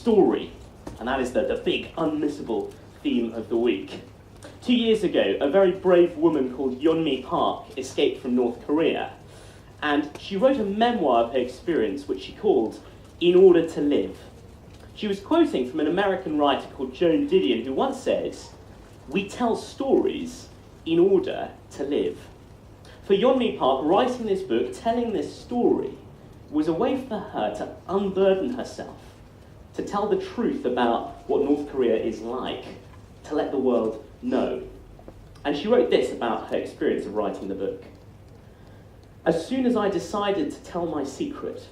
story, and that is the big, unmissable theme of the week. 2 years ago, a very brave woman called Yeonmi Park escaped from North Korea, and she wrote a memoir of her experience, which she called In Order to Live. She was quoting from an American writer called Joan Didion, who once said, "We tell stories in order to live." For Yeonmi Park, writing this book, telling this story, was a way for her to unburden herself, to tell the truth about what North Korea is like, to let the world know. And she wrote this about her experience of writing the book. "As soon as I decided to tell my secret,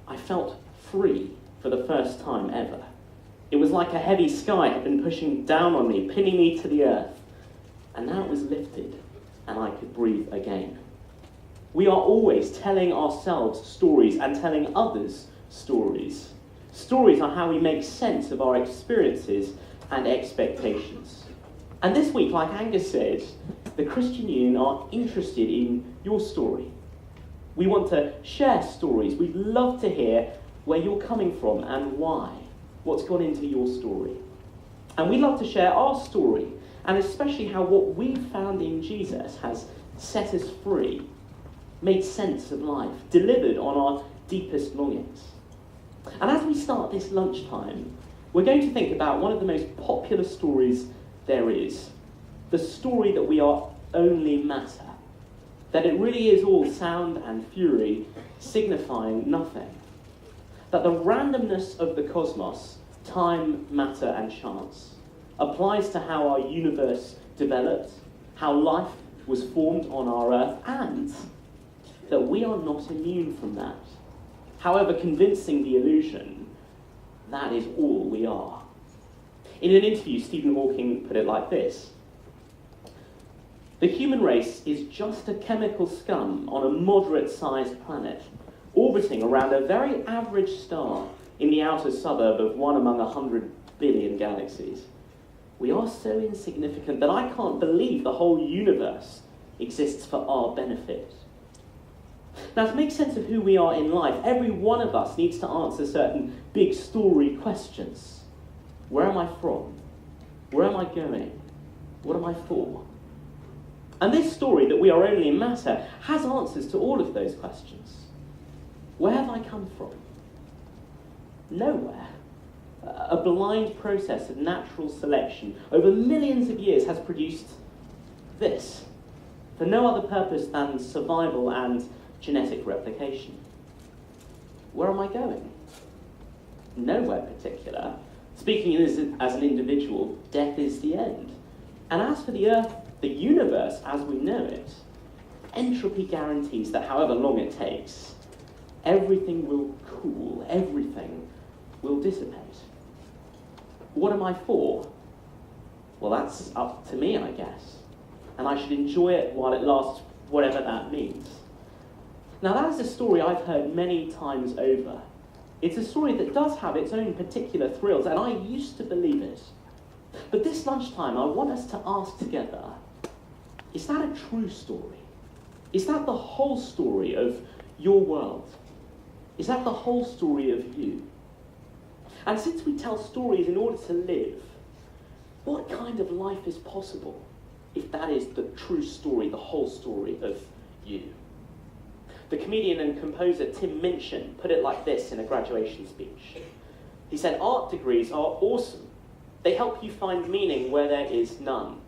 I felt free for the first time ever. It was like a heavy sky had been pushing down on me, pinning me to the earth. And now it was lifted, and I could breathe again." We are always telling ourselves stories and telling others stories. Stories are how we make sense of our experiences and expectations. And this week, like Angus said, the Christian Union are interested in your story. We want to share stories. We'd love to hear where you're coming from and why, what's gone into your story. And we'd love to share our story, and especially how what we've found in Jesus has set us free, made sense of life, delivered on our deepest longings. And as we start this lunchtime, we're going to think about one of the most popular stories there is, the story that we are only matter, that it really is all sound and fury, signifying nothing, that the randomness of the cosmos, time, matter, and chance, applies to how our universe developed, how life was formed on our earth, and that we are not immune from that. However convincing the illusion, that is all we are. In an interview, Stephen Hawking put it like this: "The human race is just a chemical scum on a moderate-sized planet, orbiting around a very average star in the outer suburb of one among 100 billion galaxies. We are so insignificant that I can't believe the whole universe exists for our benefit." Now, to make sense of who we are in life, every one of us needs to answer certain big story questions. Where am I from? Where am I going? What am I for? And this story, that we are only matter, has answers to all of those questions. Where have I come from? Nowhere. A blind process of natural selection over millions of years has produced this, for no other purpose than survival and genetic replication. Where am I going? Nowhere particular. Speaking as an individual, death is the end. And as for the Earth, the universe as we know it, entropy guarantees that however long it takes, everything will cool, everything will dissipate. What am I for? Well, that's up to me, I guess. And I should enjoy it while it lasts, whatever that means. Now, that is a story I've heard many times over. It's a story that does have its own particular thrills, and I used to believe it. But this lunchtime, I want us to ask together, is that a true story? Is that the whole story of your world? Is that the whole story of you? And since we tell stories in order to live, what kind of life is possible if that is the true story, the whole story of you? The comedian and composer Tim Minchin put it like this in a graduation speech. He said, "Art degrees are awesome. They help you find meaning where there is none.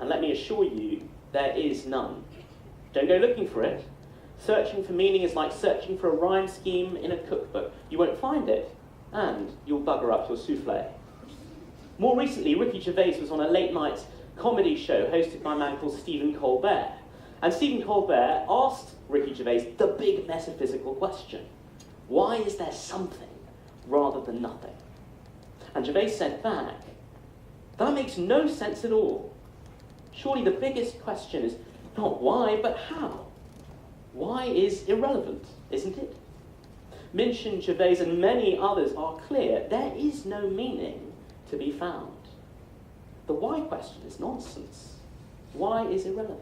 And let me assure you, there is none. Don't go looking for it. Searching for meaning is like searching for a rhyme scheme in a cookbook. You won't find it, and you'll bugger up your souffle." More recently, Ricky Gervais was on a late-night comedy show hosted by a man called Stephen Colbert. And Stephen Colbert asked Ricky Gervais the big metaphysical question: why is there something rather than nothing? And Gervais said back, "That makes no sense at all. Surely the biggest question is not why, but how. Why is irrelevant, isn't it?" Minchin, Gervais, and many others are clear. There is no meaning to be found. The why question is nonsense. Why is irrelevant?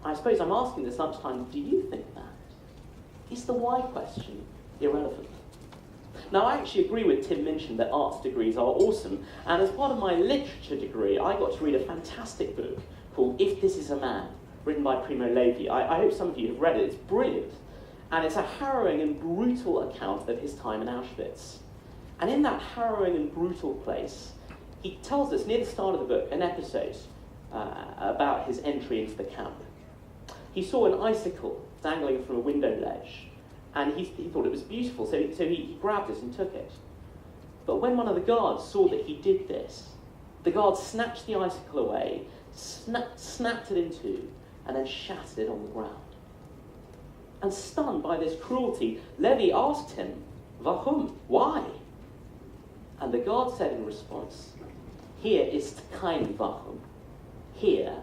I suppose I'm asking this lunchtime, do you think that? Is the why question irrelevant? Now, I actually agree with Tim Minchin that arts degrees are awesome, and as part of my literature degree, I got to read a fantastic book called If This Is a Man, written by Primo Levi. I hope some of you have read it. It's brilliant. And it's a harrowing and brutal account of his time in Auschwitz. And in that harrowing and brutal place, he tells us, near the start of the book, an episode about his entry into the camp. He saw an icicle dangling from a window ledge, and he thought it was beautiful, so he grabbed it and took it. But when one of the guards saw that he did this, the guard snatched the icicle away, snapped it in two, and then shattered it on the ground. And stunned by this cruelty, Levi asked him, "Warum? Why?" And the guard said in response, "Hier ist kein Warum. Here,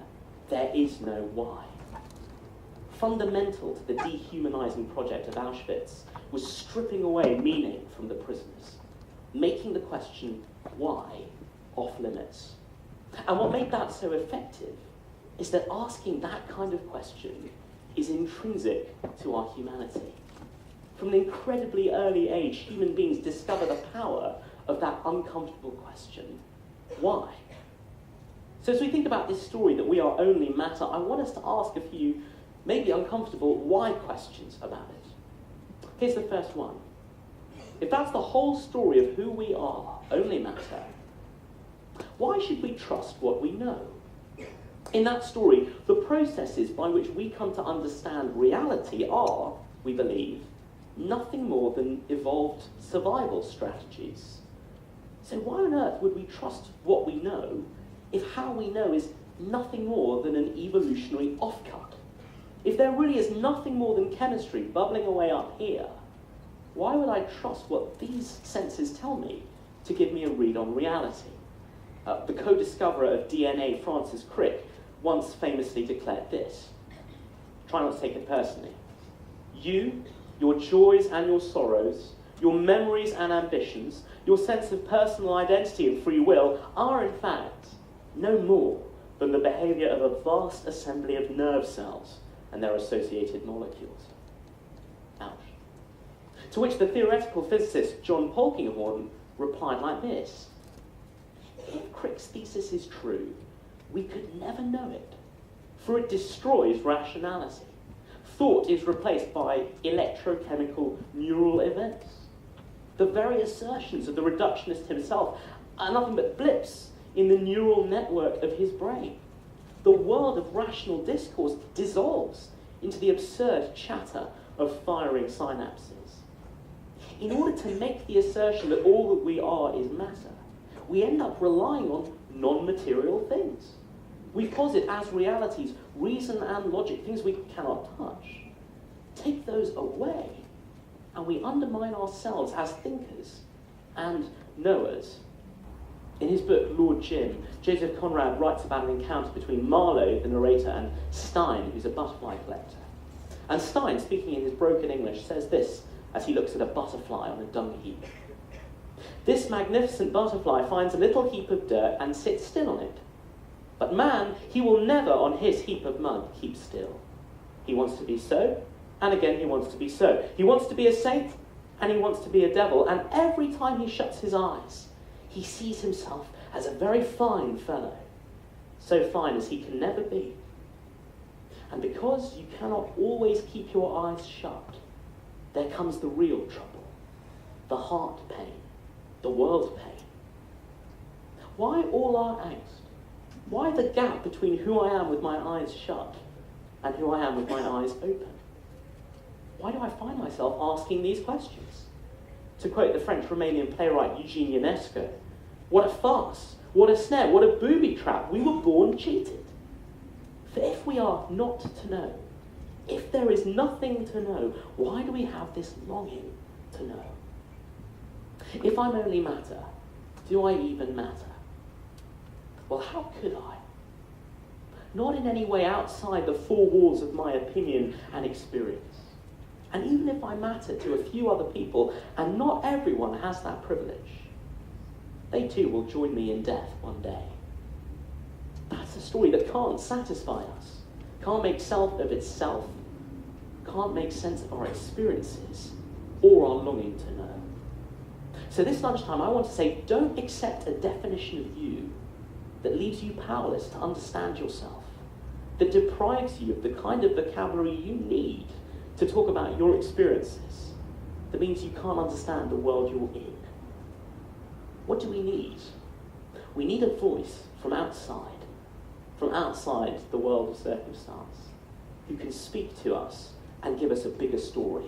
there is no why." Fundamental to the dehumanizing project of Auschwitz was stripping away meaning from the prisoners, making the question, why, off limits. And what made that so effective is that asking that kind of question is intrinsic to our humanity. From an incredibly early age, human beings discover the power of that uncomfortable question, why? So as we think about this story that we are only matter, I want us to ask a few maybe uncomfortable why questions about it. Here's the first one. If that's the whole story of who we are, only matter, why should we trust what we know? In that story, the processes by which we come to understand reality are, we believe, nothing more than evolved survival strategies. So why on earth would we trust what we know if how we know is nothing more than an evolutionary offcut? If there really is nothing more than chemistry bubbling away up here, why would I trust what these senses tell me to give me a read on reality? The co-discoverer of DNA, Francis Crick, once famously declared this. Try not to take it personally. You, your joys and your sorrows, your memories and ambitions, your sense of personal identity and free will are in fact no more than the behaviour of a vast assembly of nerve cells and their associated molecules. Ouch. To which the theoretical physicist John Polkinghorne replied like this: if Crick's thesis is true, we could never know it, for it destroys rationality. Thought is replaced by electrochemical neural events. The very assertions of the reductionist himself are nothing but blips in the neural network of his brain. The world of rational discourse dissolves into the absurd chatter of firing synapses. In order to make the assertion that all that we are is matter, we end up relying on non-material things. We posit as realities reason and logic, things we cannot touch. Take those away, and we undermine ourselves as thinkers and knowers. In his book, Lord Jim, Joseph Conrad writes about an encounter between Marlowe, the narrator, and Stein, who's a butterfly collector. And Stein, speaking in his broken English, says this as he looks at a butterfly on a dung heap. This magnificent butterfly finds a little heap of dirt and sits still on it. But man, he will never on his heap of mud keep still. He wants to be so, and again he wants to be so. He wants to be a saint, and he wants to be a devil, and every time he shuts his eyes, he sees himself as a very fine fellow, so fine as he can never be. And because you cannot always keep your eyes shut, there comes the real trouble, the heart pain, the world pain. Why all our angst? Why the gap between who I am with my eyes shut and who I am with my eyes open? Why do I find myself asking these questions? To quote the French-Romanian playwright Eugene Ionesco, what a farce, what a snare, what a booby trap, we were born cheated. For if we are not to know, if there is nothing to know, why do we have this longing to know? If I'm only matter, do I even matter? Well, how could I? Not in any way outside the four walls of my opinion and experience. And even if I matter to a few other people, and not everyone has that privilege, they too will join me in death one day. That's a story that can't satisfy us, can't make self of itself, can't make sense of our experiences or our longing to know. So this lunchtime, I want to say, don't accept a definition of you that leaves you powerless to understand yourself, that deprives you of the kind of vocabulary you need to talk about your experiences, that means you can't understand the world you're in. What do we need? We need a voice from outside the world of circumstance, who can speak to us and give us a bigger story.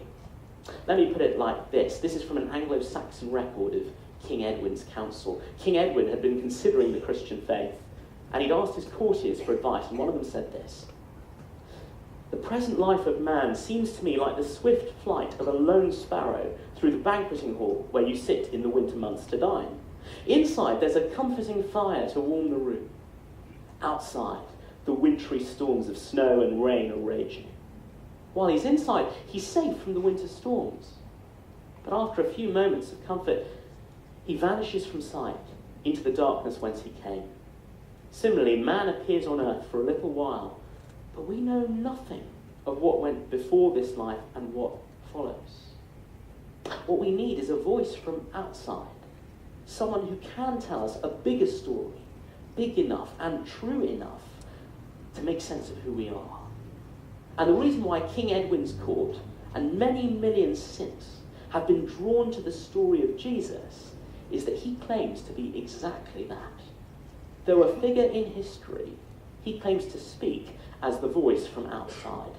Let me put it like this. This is from an Anglo-Saxon record of King Edwin's counsel. King Edwin had been considering the Christian faith, and he'd asked his courtiers for advice, and one of them said this: "The present life of man seems to me like the swift flight of a lone sparrow through the banqueting hall where you sit in the winter months to dine. Inside there's a comforting fire to warm the room. Outside, the wintry storms of snow and rain are raging. While he's inside, he's safe from the winter storms. But after a few moments of comfort, he vanishes from sight into the darkness whence he came. Similarly, man appears on earth for a little while, but we know nothing of what went before this life and what follows. What we need is a voice from outside, someone who can tell us a bigger story, big enough and true enough to make sense of who we are." And the reason why King Edwin's court and many millions since have been drawn to the story of Jesus is that he claims to be exactly that. Though a figure in history, he claims to speak as the voice from outside.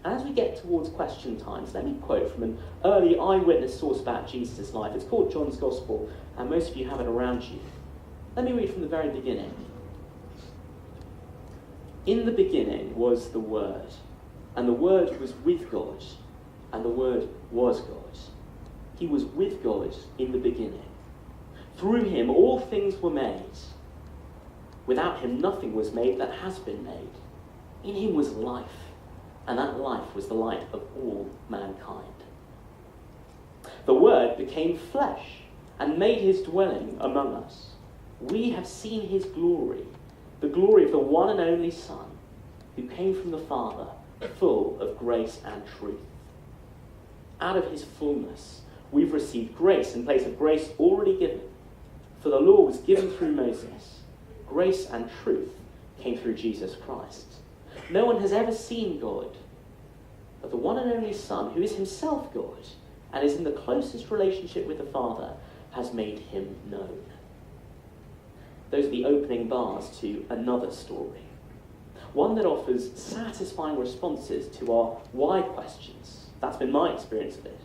As we get towards question times, let me quote from an early eyewitness source about Jesus' life. It's called John's Gospel, and most of you have it around you. Let me read from the very beginning. "In the beginning was the Word, and the Word was with God, and the Word was God. He was with God in the beginning. Through him all things were made. Without him nothing was made that has been made. In him was life, and that life was the light of all mankind. The Word became flesh and made his dwelling among us. We have seen his glory, the glory of the one and only Son, who came from the Father, full of grace and truth. Out of his fullness, we've received grace in place of grace already given. For the law was given through Moses. Grace and truth came through Jesus Christ. No one has ever seen God, but the one and only Son, who is himself God and is in the closest relationship with the Father, has made him known." Those are the opening bars to another story. One that offers satisfying responses to our why questions. That's been my experience of it.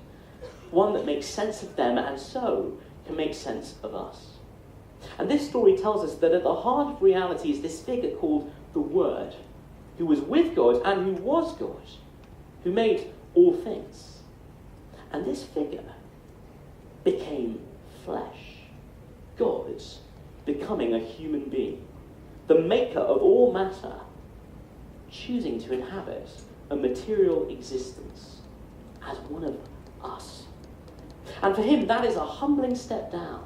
One that makes sense of them and so can make sense of us. And this story tells us that at the heart of reality is this figure called the Word, who was with God and who was God, who made all things. And this figure became flesh, God becoming a human being, the maker of all matter, choosing to inhabit a material existence as one of us. And for him, that is a humbling step down.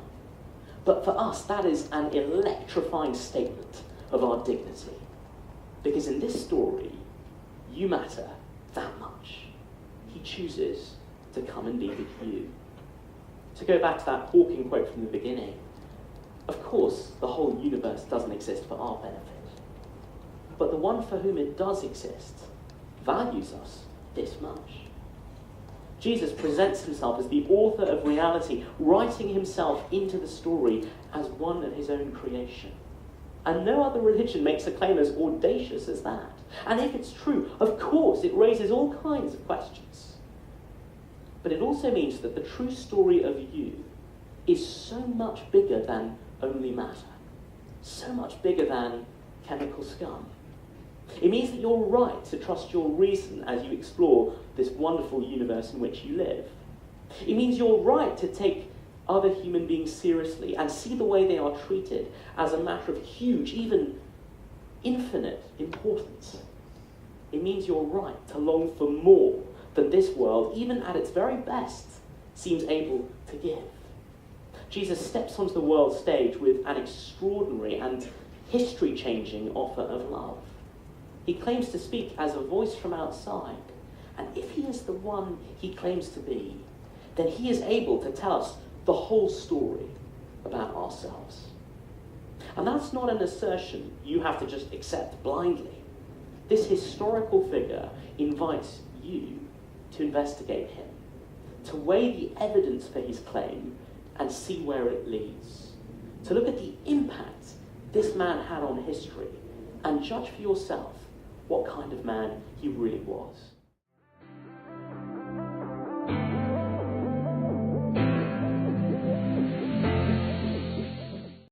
But for us, that is an electrifying statement of our dignity. Because in this story, you matter that much. He chooses to come and be with you. To go back to that Hawking quote from the beginning, of course, the whole universe doesn't exist for our benefit. But the one for whom it does exist values us this much. Jesus presents himself as the author of reality, writing himself into the story as one of his own creation. And no other religion makes a claim as audacious as that. And if it's true, of course, it raises all kinds of questions. But it also means that the true story of you is so much bigger than only matter, so much bigger than chemical scum. It means that you're right to trust your reason as you explore this wonderful universe in which you live. It means you're right to take other human beings seriously and see the way they are treated as a matter of huge, even infinite importance. It means you're right to long for more than this world, even at its very best, seems able to give. Jesus steps onto the world stage with an extraordinary and history-changing offer of love. He claims to speak as a voice from outside, and if he is the one he claims to be, then he is able to tell us the whole story about ourselves. And that's not an assertion you have to just accept blindly. This historical figure invites you to investigate him, to weigh the evidence for his claim and see where it leads, to look at the impact this man had on history and judge for yourself what kind of man he really was.